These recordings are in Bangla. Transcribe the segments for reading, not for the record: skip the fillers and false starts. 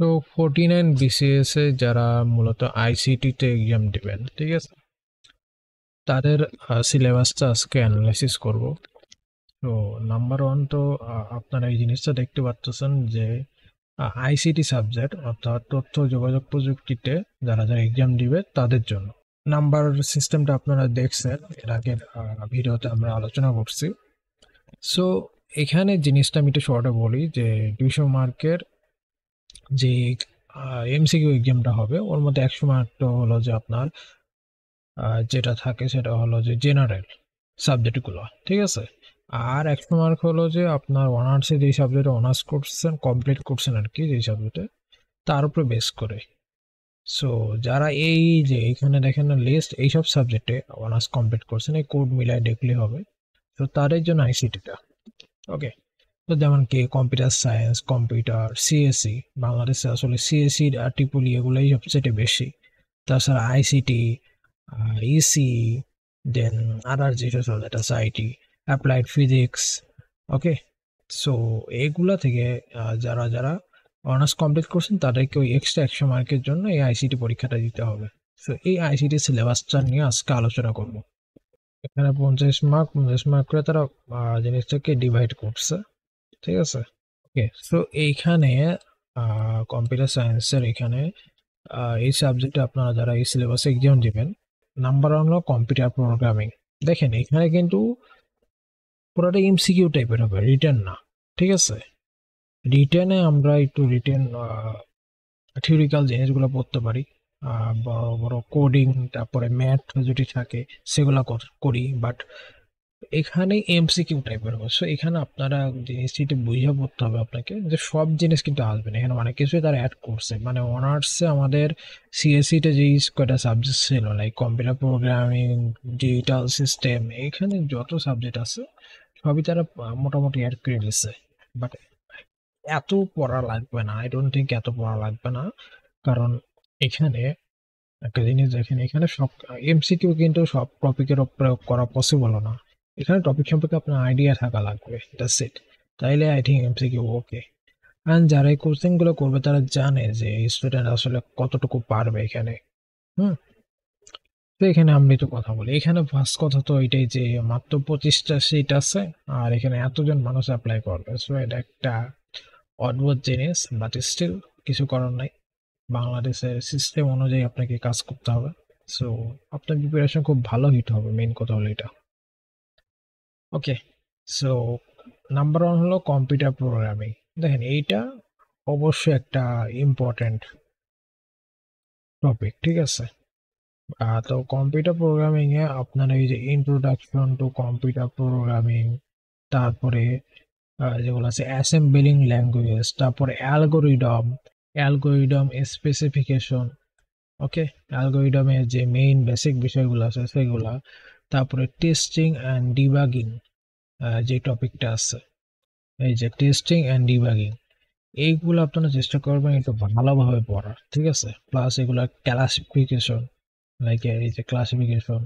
তো 49 বিসিএস এ যারা মূলত আইসিটি তে এক্সাম দিবেন, ঠিক আছে, তাদের সিলেবাসটা আজকে অ্যানালাইসিস করব। তো নাম্বার ওয়ান, তো আপনারা এই জিনিসটা দেখতে পাচ্ছেন যে আইসিটি সাবজেক্ট অর্থাৎ তথ্য যোগাযোগ প্রযুক্তিতে যারা যারা এক্সাম দিবে তাদের জন্য নাম্বার সিস্টেমটা আপনারা দেখছেন, এর আগের ভিডিওতে আমরা আলোচনা করছি। সো এখানে জিনিসটা আমি একটু শর্টে বলি যে 200 মার্কের যে এমসিকিউ এক্সামটা হবে, ওর মধ্যে 100 মার্ক তো হলো যে আপনার যেটা থাকে সেটা হলো যে জেনারেল সাবজেক্টগুলো, ঠিক আছে। আর 100 মার্ক হলো যে আপনার অনার্সে যেই সাবজেক্টে অনার্স করছেন, কমপ্লিট করছেন আর কি, যেই সাবজেক্টে, তার উপরে বেস করে। সো যারা এই যে এখানে দেখেন না লিস্ট, এইসব সাবজেক্টে অনার্স কমপ্লিট করছেন, এই কোড মিলায় দেখলে হবে। তো তাদের জন্য আইসিটিটা ওকে। তো যেমন কি কম্পিউটার সায়েন্স, কম্পিউটার, সিএসসি, বাংলাদেশে আসলে সিএসসি আর ট্রিপল এগুলোই সবচেয়ে বেশি। তাছাড়া আইসিটি, ইসি, দেন আদার যেটা সাবজেক্ট আছে IT, applied physics, okay. So এইগুলা থেকে যারা যারা অনার্স কমপ্লিট করছেন তাদেরকে ওই এক্সট্রা 100 মার্কের জন্য এই আইসিটি পরীক্ষাটা দিতে হবে। সো এই আইসিটি সিলেবাসটা নিয়ে আজকে আলোচনা করব। এখানে 50 মার্ক করে তারা জিনিসটাকে ডিভাইড করছে, ঠিক আছে। ওকে, সো এইখানে কম্পিউটার সায়েন্সের এখানে এই সাবজেক্টে আপনারা যারা এই সিলেবাসে এক্সাম দিবেন, নাম্বার ওয়ান হলো কম্পিউটার প্রোগ্রামিং। দেখেন এখানে কিন্তু পুরোটা এমসিকিউ টাইপের হবে, রিটেন না, ঠিক আছে। রিটেনে আমরা একটু রিটেন থিওরিক্যাল জিনিসগুলো পড়তে পারি, বড় বড় কোডিং, তারপরে ম্যাথ যদি থাকে সেগুলো করি, বাট এখানে এমসিকিউ টাইপের হবে। সো এখানে আপনারা জিনিসটি বুঝে পড়তে হবে আপনাকে, যে সব জিনিস কিন্তু আসবে না, এখানে অনেক কিছুই তারা অ্যাড করছে। মানে অনার্সে আমাদের সিএসসি তে যেই কয়টা সাবজেক্ট ছিল, like computer programming, digital system, এখানে যত সাবজেক্ট আছে সবই তারা মোটামুটি অ্যাড করে দিচ্ছে। বাট এত পড়া লাগবে না, আই ডোন্ট থিঙ্ক এত পড়া লাগবে না। কারণ এখানে একটা জিনিস দেখেন, এখানে সব এমসিকিউ কিন্তু সব টপিকের প্রয়োগ করা পসিবল না। এখানে টপিক সম্পর্কে আপনার আইডিয়া থাকা লাগবে, দ্যাটস ইট। তাইলে I think MCQ okay. And যারা এই কোচিং গুলো করবে তারা জানে যে স্টুডেন্ট আসলে কতটুকু পারবে এখানে। হুম। তো এখানে আমি তো কথা বলি, এখানে ফার্স্ট কথা তো এটাই যে মাত্র 25টা সিট আছে, আর এখানে এতজন মানুষ অ্যাপ্লাই করবে। সো এটা একটা অদ্ভুত জিনিস, বাট স্টিল কিছু করার নাই। বাংলাদেশের সিস্টেম অনুযায়ী আপনাকে কাজ করতে হবে। সো আপনার প্রিপারেশন খুব ভালো হিট হবে, মেইন কথা হলো এটা। ওকে, সো নাম্বার ওয়ান হলো কম্পিউটার প্রোগ্রামিং। দেখেন এইটা অবশ্যই একটা ইম্পর্টেন্ট টপিক, ঠিক আছে। তো কম্পিউটার প্রোগ্রামিং এ আপনার এই যে ইন্ট্রোডাকশন টু কম্পিউটার প্রোগ্রামিং, তারপরে যেগুলো আছে অ্যাসেম্বলিং ল্যাঙ্গুয়েজ, তারপরে অ্যালগোরিদম স্পেসিফিকেশন, ওকে, অ্যালগোরিদমের যে মেইন বেসিক বিষয়গুলো আছে সেগুলা, তারপরে টেস্টিং অ্যান্ড ডিবাগিং, যে টপিকটা আছে, এই যে টেস্টিং অ্যান্ড ডিবাগিং, এইগুলো আপনারা চেষ্টা করবেন একটু ভালোভাবে পড়ার, ঠিক আছে। প্লাস এগুলা ক্লাসিফিকেশন, লাইক এই যে ক্লাসিফিকেশন,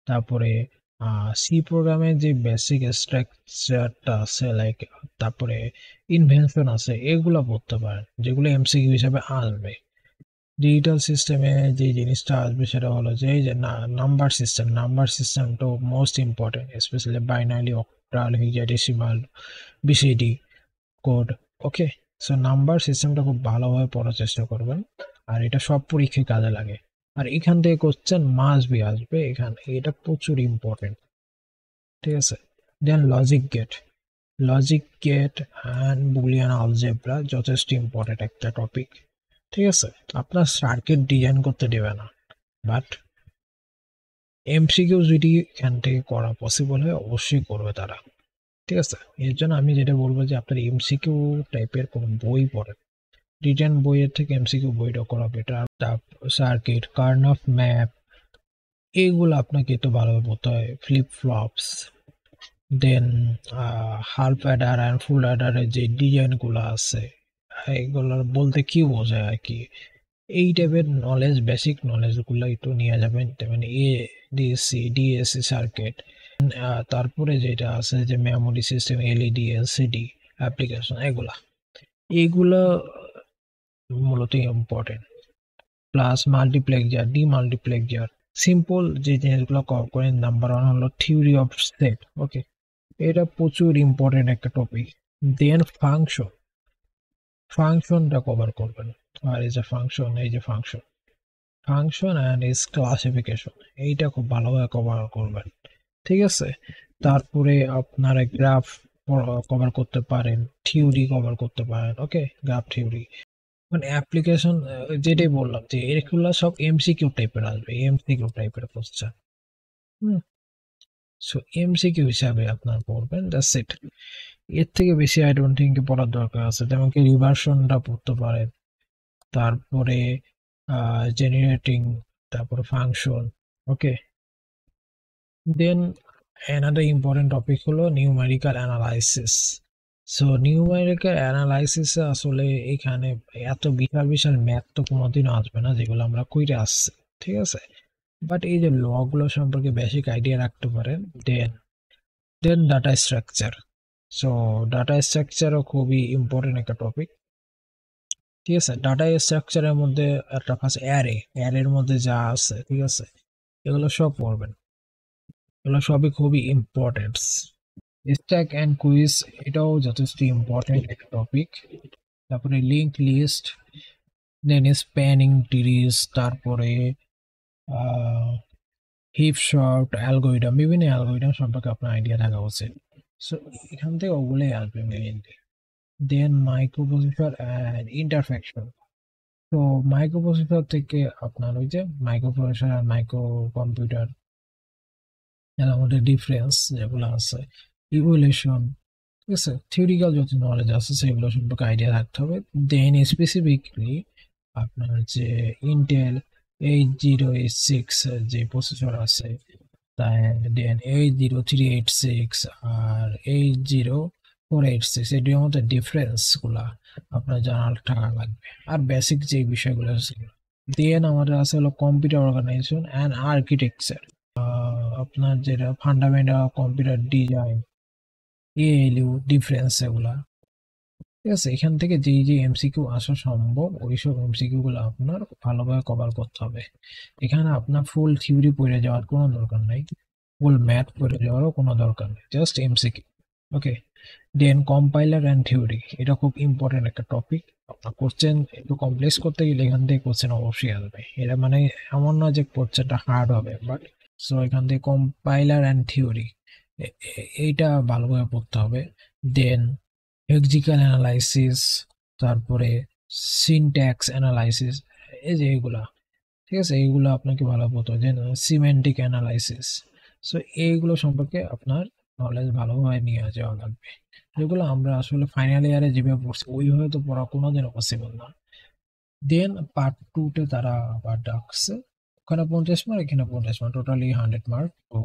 তারপরে সি প্রোগ্রামের যে বেসিক স্ট্রাকচারটা আছে, লাইক তারপরে ইনভেনশন আছে, এগুলা পড়তে পারেন যেগুলো এমসিকিউ হিসাবে আসবে। ডিজিটাল সিস্টেমে যে জিনিসটা আসবে সেটা হলো যে এই যে নাম্বার সিস্টেম তো most important, specially binary, octal, hexadecimal, BCD code, okay. So number সিস্টেমটা খুব ভালোভাবে পড়ার চেষ্টা করবেন, আর এটা সব পরীক্ষায় কাজে লাগে। আর এখান থেকে কোশ্চেন মাস্ট বি আসবে, এখানে এটা প্রচুর ইম্পর্টেন্ট, ঠিক আছে। দেন লজিক গেট অ্যান্ড বুলিয়ান অলজেব্রা যথেষ্ট ইম্পর্টেন্ট একটা টপিক, ঠিক আছে। আপনার সার্কিট ডিজাইন করতে দেবে না, বাট এমসিকিউ যদি এখান থেকে করা পসিবল হয় অবশ্যই করবে তারা, ঠিক আছে। এর জন্য আমি যেটা বলবো যে আপনার এমসিকিউ টাইপের কোনো বই পড়েন, রিটেন বইয়ের থেকে এমসিকিউ বইটা করা বেটার। সার্কিট, কার্নফ ম্যাপ, এইগুলো আপনাকে একটু ভালোভাবে পড়তে হয়। Flip flops, then half adder and full অ্যাডারের যে ডিজাইনগুলো আছে, এগুলোর বলতে কি বোঝায় আর কি, এই টাইপের নলেজ, বেসিক নলেজগুলো একটু নিয়ে যাবেন। মানে এডিসি, ডিএসসি সার্কিট, তারপরে যেটা আছে যে memory system, LED, LCD application, এগুলা মূলত important, plus multiplexer, demultiplexer, simple যে জিনিসগুলো কভার করেন। নাম্বার ওয়ান হলো থিওরি অফ সেট। ওকে, এটা প্রচুর ইম্পর্টেন্ট একটা টপিক। দেন ফাংশন, ফাংশনটা কভার করবেন। আর এই যে ফাংশন, এই যে function, function and is classification, এইটা খুব ভালোভাবে কভার করবেন। ঠিক আছে, তারপরে আপনারা গ্রাফ কভার করতে পারেন, থিওরি কভার করতে পারেন। ওকে, গ্রাফ থিওরি মানে অ্যাপ্লিকেশন, যেটাই বললাম যে এগুলো সব এমসিকিউ টাইপের আসবে, এমসিকিউ টাইপের কোশ্চেন। হুম, সো এমসিকিউ হিসাবে আপনার পড়বেন, দ্যাটস ইট। এর থেকে বেশি আই ডোন্ট থিঙ্ক পড়ার দরকার আছে। যেমন কি রিভার্সনটা পড়তে পারেন, তারপরে জেনারেটিং, তারপরে ফাংশন। ওকে, দেন another important topic হলো numerical analysis. So numerical analysis আসলে এখানে এত বিশাল বিশাল ম্যাথ তো কোনোদিনও আসবে না যেগুলো আমরা কইরে আসছি, ঠিক আছে। বাট এই যে ল গুলো সম্পর্কে বেসিক আইডিয়া রাখতে পারেন। Then then data structure. So data স্ট্রাকচারও খুবই ইম্পর্টেন্ট একটা টপিক। ঠিক আছে, ডাটা স্ট্রাকচারের মধ্যে একটা ফার্স্ট অ্যারে, অ্যারের মধ্যে যা আছে, ঠিক আছে, এগুলো সব পড়বেন। এগুলো সবই খুবই ইম্পর্টেন্ট। স্ট্যাক অ্যান্ড কুইজ, এটাও যথেষ্ট ইম্পর্টেন্ট একটা টপিক। তারপরে লিঙ্ক লিস্ট, দেন স্প্যানিং ট্রিজ, তারপরে হিপ শর্ট অ্যালগোরিদম, বিভিন্ন অ্যালগোরিদম সম্পর্কে আপনার আইডিয়া থাকা উচিত। সো এখান থেকে ওগুলোই আসবে mainly. Then microprocessor and interfacing. তো মাইক্রোপ্রসেসর থেকে আপনার ওই যে মাইক্রোপ্রসেসর আর মাইক্রো কম্পিউটার, এর মধ্যে ডিফারেন্স যেগুলো আছে, ইভলিউশন, ঠিক আছে, থিওরিক্যাল যত নলেজ আছে সেগুলো সম্পর্কে আইডিয়া রাখতে হবে। দেন স্পেসিফিকলি আপনার যে ইন্টেল 8086 যে প্রসেসর আছে, তাই দেন 80386 আর 80486, এটির মধ্যে ডিফারেন্স গুলা আপনার জানার থাকা লাগবে, আর বেসিক যে বিষয়গুলো আছে সেগুলো। দেন আমাদের আছে হলো কম্পিউটার অর্গানাইজেশন অ্যান্ড আর্কিটেকচার, আপনার যেটা fundamental computer design, ALU difference এগুলা। ঠিক আছে, এখান থেকে যেই যে এমসিকিউ আসা সম্ভব ওইসব এমসিকিউ গুলো আপনার ভালোভাবে কভার করতে হবে। এখানে আপনার ফুল থিওরি পড়ে যাওয়ার কোনো দরকার নাই, ফুল ম্যাথ পড়ে যাওয়ারও কোনো দরকার নেই, just MCQ. Okay, then compiler and theory, এটা খুব ইম্পর্টেন্ট একটা টপিক। আপনার কোশ্চেন একটু কমপ্লেক্স করতে গেলে এখান থেকে কোশ্চেন অবশ্যই আসবে। এটা মানে এমন না যে কোশ্চেনটা হার্ড হবে, বাট সো এখান থেকে কম্পাইলার অ্যান্ড থিওরি এইটা ভালোভাবে পড়তে হবে। দেন লজিক্যাল অ্যানালাইসিস, তারপরে সিনট্যাক্স অ্যানালাইসিস, এই যে এইগুলা, ঠিক আছে, এইগুলো আপনাকে ভালো পড়তে হবে। দেন সিমেন্টিক অ্যানালাইসিস। সো এইগুলো সম্পর্কে আপনার নলেজ ভালোভাবে নিয়ে যাওয়া লাগবে, যেগুলো আমরা আসলে ফাইনাল ইয়ারে যেভাবে পড়ছি ওইভাবে তো পড়া কোনোদিনও পসিবল না। দেন পার্ট টু তে তারা আবার ডাকছে, ওখানে 50 মার্ক, এখানে 50 মার্ক, টোটালি 100 মার্ক। তো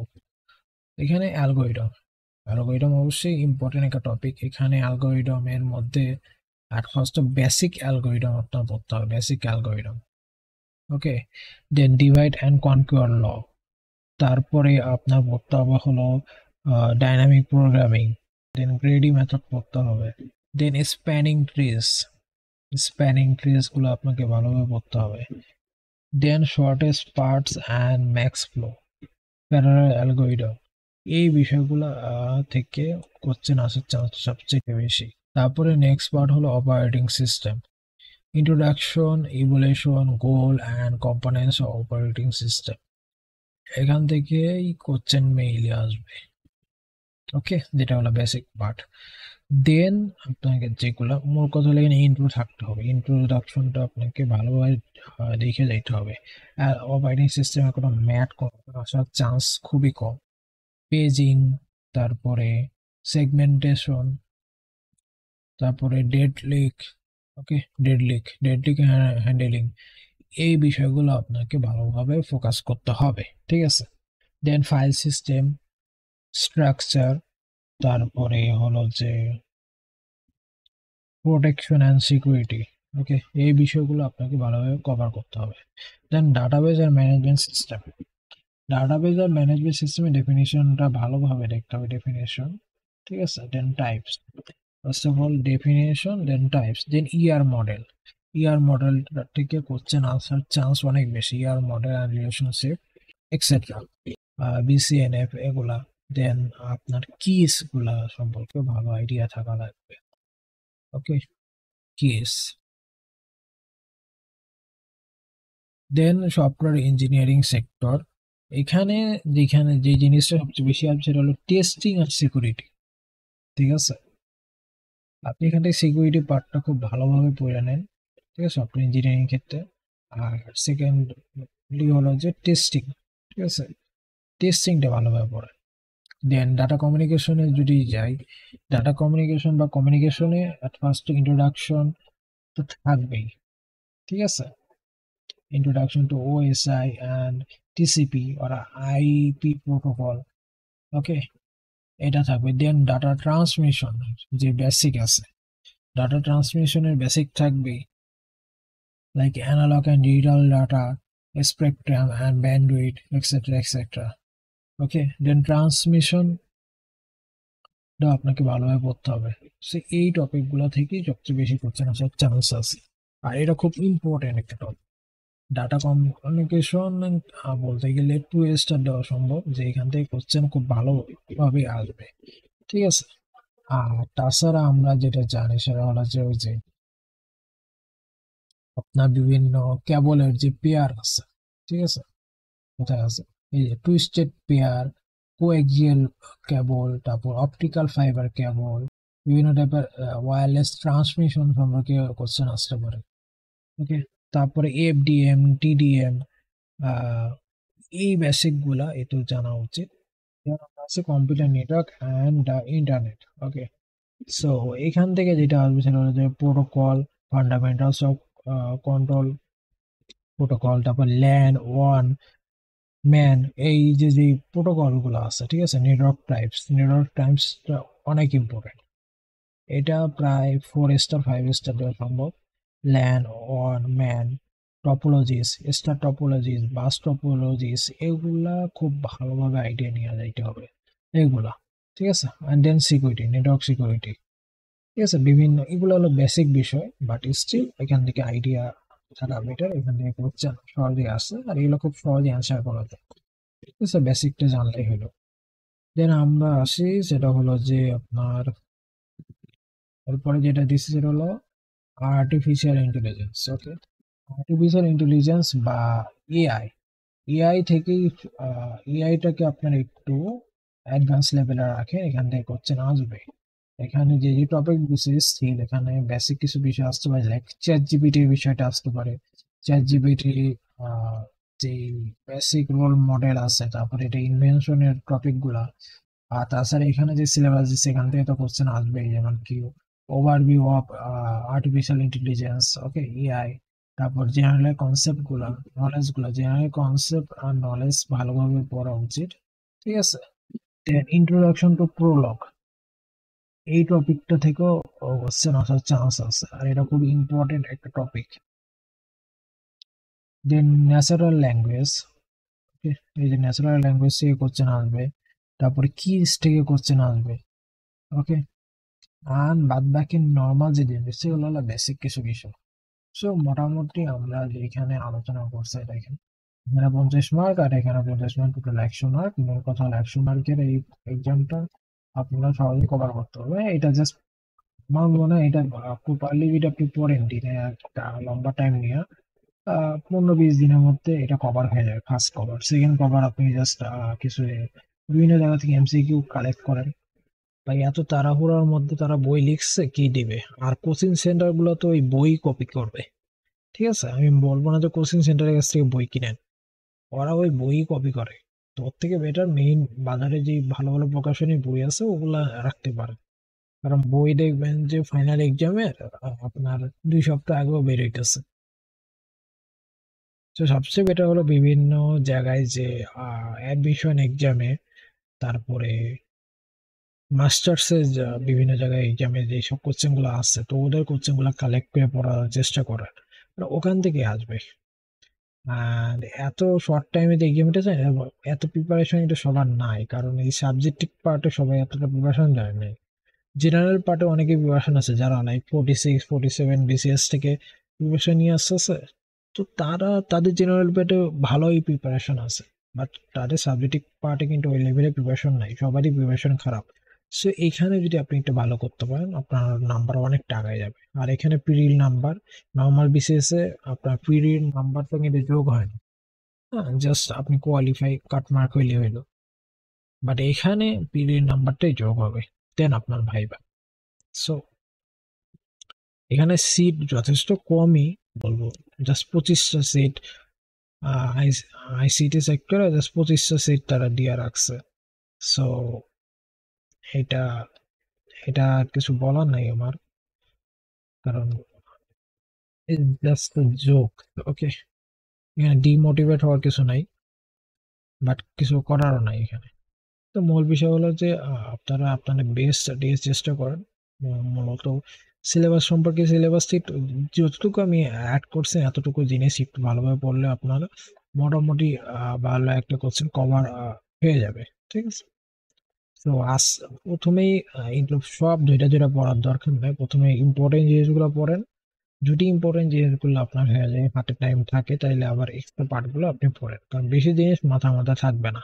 এখানে অ্যালগোরিদম, অ্যালগোরিদম অবশ্যই ইম্পর্টেন্ট একটা টপিক। এখানে অ্যালগোরিদমের মধ্যে আর ফার্স্ট বেসিক অ্যালগোরিদম আপনার পড়তে হবে, basic algorithm. Okay, then divide and conquer law, তারপরে আপনার পড়তে হবে হলো dynamic programming, then greedy method পড়তে হবে, then spanning trees, spanning trees গুলো আপনাকে ভালোভাবে পড়তে হবে, then shortest paths and max flow, parallel algorithm, এই বিষয়গুলো থেকে কোশ্চেন আসার চান্স সবচেয়ে বেশি। তারপরে নেক্সট পার্ট হলো operating system, introduction, evolution, goal and components of operating system, এখান থেকেই কোশ্চেন মেইলে আসবে। ওকে, যেটা হলো বেসিক পার্ট। দেন আপনাকে যেগুলো মোর কথা হলো এখানে ইন্ট্রো থাকতে হবে, ইন্ট্রোডাকশনটা আপনাকে ভালোভাবে দেখে যাইতে হবে। আর অপারেটিং সিস্টেমে কোনো ম্যাথ আসার চান্স খুবই কম। পেজিং, তারপরে সেগমেন্টেশন, তারপরে ডেড লিক, ওকে, ডেড লিক হ্যান্ডেলিং, এই বিষয়গুলো আপনাকে ভালোভাবে ফোকাস করতে হবে, ঠিক আছে। দেন ফাইল সিস্টেম স্ট্রাকচার, তারপরে হলো যে প্রোটেকশন অ্যান্ড সিকিউরিটি, ওকে, এই বিষয়গুলো আপনাকে ভালোভাবে কভার করতে হবে। দেন ডাটাবেজ আর ম্যানেজমেন্ট সিস্টেম, ডাটাবেজ আর ম্যানেজমেন্ট সিস্টেমের ডেফিনিশনটা ভালোভাবে দেখতে হবে, ডেফিনেশন, ঠিক আছে। Then types, first of all definition, then types, then ER model, ER model থেকে কোশ্চেন আসার চান্স অনেক বেশি, ER model and relationship etcetera, BCNF এগুলা। দেন আপনার কিস গুলা সম্পর্কে ভালো আইডিয়া থাকা লাগবে। ওকে, কিস। দেন সফটওয়্যার ইঞ্জিনিয়ারিং সেক্টর, এখানে যেখানে যে জিনিসটা সবচেয়ে বেশি আসবে সেটা হলো টেস্টিং আর সিকিউরিটি। ঠিক আছে, আপনি এখান থেকে সিকিউরিটি পার্টটা খুব ভালোভাবে পড়ে নেন, ঠিক আছে, সফটওয়্যার ইঞ্জিনিয়ারিং ক্ষেত্রে। আর সেকেন্ডলি হলো যে টেস্টিং, ঠিক আছে, টেস্টিংটা ভালোভাবে পড়েন। দেন ডাটা কমিউনিকেশনে যদি যাই, ডাটা কমিউনিকেশন বা কমিউনিকেশনে অ্যাট ফার্স্ট ইন্ট্রোডাকশন তো থাকবেই, ঠিক আছে, introduction to OSI and TCP or IP protocol, okay, এটা থাকবে। দেন ডাটা ট্রান্সমিশন যে বেসিক আছে, ডাটা ট্রান্সমিশনের বেসিক থাকবে, like analog and digital data, spectrum and bandwidth etcetera etcetera. Okay, then ট্রান্সমিশনটা আপনাকে ভালোভাবে পড়তে হবে। সো এই টপিকগুলো থেকেই সবচেয়ে বেশি কোশ্চেন আসার চান্স আছে, আর এটা খুব ইম্পর্টেন্ট একটা টপিক। ডাটা কমিউনিকেশন বলতে গেলে 2 স্টার দেওয়া সম্ভব, যে এখান থেকে কোশ্চেন খুব ভালোভাবে আসবে, ঠিক আছে। আর তাছাড়া আমরা যেটা জানি সেটা হলো যে ওই যে আপনার বিভিন্ন কেবলের যে পেয়ার আছে, ঠিক আছে, কোথায় আছে, এই যে টুইস্টেড পেয়ার, কোএক্সিয়াল কেবল, তারপর অপটিক্যাল ফাইবার কেবল, বিভিন্ন টাইপের ওয়্যারলেস ট্রান্সমিশন সম্পর্কে কোশ্চেন আসতে পারে। ওকে, তারপরে এফডিএম, টিডিএম, এই বেসিক গুলা একটু জানা উচিত। আছে computer network and internet. Okay, so এখান থেকে যেটা আসবে সেটা হলো যে protocol, fundamentals of control protocol, তারপর ল্যান ওয়ান ম্যান, এই যে প্রোটোকল গুলো আছে, ঠিক আছে, নেটওয়ার্ক টাইপস অনেক ইম্পর্টেন্ট। এটা প্রায় 4 স্টার 5 স্টার দেওয়া সম্ভব। ল্যান ওয়ান ম্যান টপোলজিস, স্টার টপোলজিস, বাস টপোলজিস, এগুলা খুব ভালোভাবে আইডিয়া নিয়ে যাইতে হবে এগুলা, ঠিক আছে। And then security, network security, ঠিক আছে, বিভিন্ন এগুলো হলো বেসিক বিষয়, বাট স্টিল এখান থেকে আইডিয়া থাকা বেটার। এখান থেকে কোশ্চেন সহজে আসে আর এগুলো খুব সহজে অ্যান্সার করা যায়, ঠিক আছে, বেসিকটা জানলেই হলো। দেন আমরা আসি, সেটা হলো যে আপনার এরপরে যেটা দিচ্ছি সেটা হলো আর্টিফিশিয়াল ইন্টেলিজেন্স। ওকে, আর্টিফিশিয়াল ইন্টেলিজেন্স বা এআই, এআই থেকেই এআইটাকে আপনার একটু অ্যাডভান্স লেভেলে রাখেন, এখান থেকে কোশ্চেন আসবে। এখানে যে টপিক দিচ্ছে স্টিল এখানে বেসিক কিছু বিষয় আসতে পারে, লাইক চ্যাট জিপিটির বিষয়টা আসতে পারে। চ্যাট জিপিটি যে বেসিক রোল মডেল আছে, তারপরে এটা ইনভেনশনের টপিক গুলা। আর তাছাড়া এখানে যে সিলেবাস দিচ্ছে এখান থেকে তো কোশ্চেন আসবেই, যেমন কি overview of artificial intelligence, okay, AI, তারপর জেনারেল কনসেপ্ট গুলা, নলেজ গুলা, জেনারেল কনসেপ্ট আর নলেজ ভালোভাবে পড়া উচিত, ঠিক আছে। দেন ইন্ট্রোডাকশন টু প্রোলগ, এই টপিকটা থেকেও কোশ্চেন আসার চান্স আছে, আর এটা খুব ইম্পর্টেন্ট একটা টপিক। দেন ন্যাচারাল ল্যাঙ্গুয়েজ, এই যে ন্যাচারাল ল্যাঙ্গুয়েজ থেকে কোশ্চেন আসবে, তারপরে কিস থেকে কোশ্চেন আসবে। ওকে, আর বাদ বাকি নর্মাল যে জিনিস সেগুলো হলো বেসিক কিছু বিষয়। সো মোটামুটি আমরা যে এখানে আলোচনা করছি দেখেন, এখানে 50 মার্ক আর এখানে 50 মার্ক, টোটাল 100 মার্ক। মূল কথা হলো 100 মার্কের এই এক্সামটা আপনারা সহজে কভার করতে হবে। এটা জাস্ট আমার মনে হয় এটা প্রপারলি যদি আপনি পড়েন দিনে একটা লম্বা টাইম নিয়ে 15-20 দিনের মধ্যে এটা কভার হয়ে যাবে। ফার্স্ট কভার, সেকেন্ড কভার আপনি জাস্ট কিছু বিভিন্ন জায়গা থেকে এমসিকিউ কালেক্ট করেন। ভাই এত তাড়াহুড়োর মধ্যে তারা বই লিখছে, কি দিবে? আর কোচিং সেন্টার গুলো তো ওই বই কপি করবে, ঠিক আছে, আমি বলবো না যে কোচিং সেন্টারের কাছ থেকে বই কিনেন, ওরা ওই বই কপি করে। তো ওর থেকে বেটার মেইন বাজারে যে ভালো ভালো প্রকাশনী বই আছে ওগুলা রাখতে পারে, কারণ বই দেখবেন যে ফাইনাল এক্সামের আপনার 2 সপ্তাহ আগেও বের হইতেছে। তো সবচেয়ে বেটার হলো বিভিন্ন জায়গায় যে অ্যাডমিশন এক্সামে, তারপরে মাস্টার্সের বিভিন্ন জায়গায় এক্সামে যেসব কোশ্চেন গুলো আসছে, তো ওদের কোশ্চেন গুলো কালেক্ট করে পড়ার চেষ্টা করেন, ওখান থেকে আসবে। আর এত শর্ট টাইমে যে এক্সামটা যায়, এত প্রিপারেশন এটা সবার নাই, কারণ এই সাবজেক্টিভ পার্টে সবাই এতটা প্রিপারেশন দেয় নাই। জেনারেল পার্টে অনেকে প্রিপারেশন আছে, যারা লাইক 46 47 বিসিএস থেকে প্রিপারেশন নিয়ে আসতেছে, তো তাদের জেনারেল পেটে ভালোই প্রিপারেশন আছে, বাট তাদের সাবজেক্টিভ পার্টে কিন্তু ওই লেভেলের প্রিপারেশন নাই, সবারই প্রিপারেশন খারাপ। সো এখানে যদি আপনি একটু ভালো করতে পারেন, আপনার নাম্বার অনেক টাকায় যাবে। আর এখানে প্রিরিল নাম্বার, নর্মাল বিসিএস এ আপনার প্রিরিল নাম্বার তো কিন্তু যোগ হয় না, হ্যাঁ, জাস্ট আপনি কোয়ালিফাই কাট মার্ক হইলে হইলো। বাট এখানে প্রিরিল নাম্বারটাই যোগ হবে, দেন আপনার ভাইবা। সো এখানে সিট যথেষ্ট কমই বলবো, জাস্ট 25টা সিট আইসিটি সেক্টরে, জাস্ট 25টা সিট তারা দিয়ে রাখছে। সো এটা এটা আর কিছু বলার নাই আমার, কারণ জাস্ট জোক। ওকে, এখানে ডিমোটিভেট হওয়ার কিছু নাই, বাট কিছু করারও নাই এখানে। তো মূল বিষয় হলো যে আপনারা আপনাদের বেস্ট দিয়ে চেষ্টা করেন। মূলত সিলেবাস সম্পর্কে, সিলেবাস যতটুকু আমি অ্যাড করছি এতটুকু জিনিস একটু ভালোভাবে পড়লে আপনারা মোটামুটি ভালো একটা কোশ্চেন কভার হয়ে যাবে। ঠিক আছে, তো প্রথমেই সব দুইটা দুইটা পড়ার দরকার নেই, প্রথমে ইম্পর্টেন্ট জিনিসগুলো পড়েন। যদি ইম্পর্টেন্ট জিনিসগুলো আপনার হয়ে যায়, হাতে টাইম থাকে, তাইলে আবার এক্সট্রা পার্টগুলো আপনি পড়েন, কারণ বেশি জিনিস মাথা থাকবে না।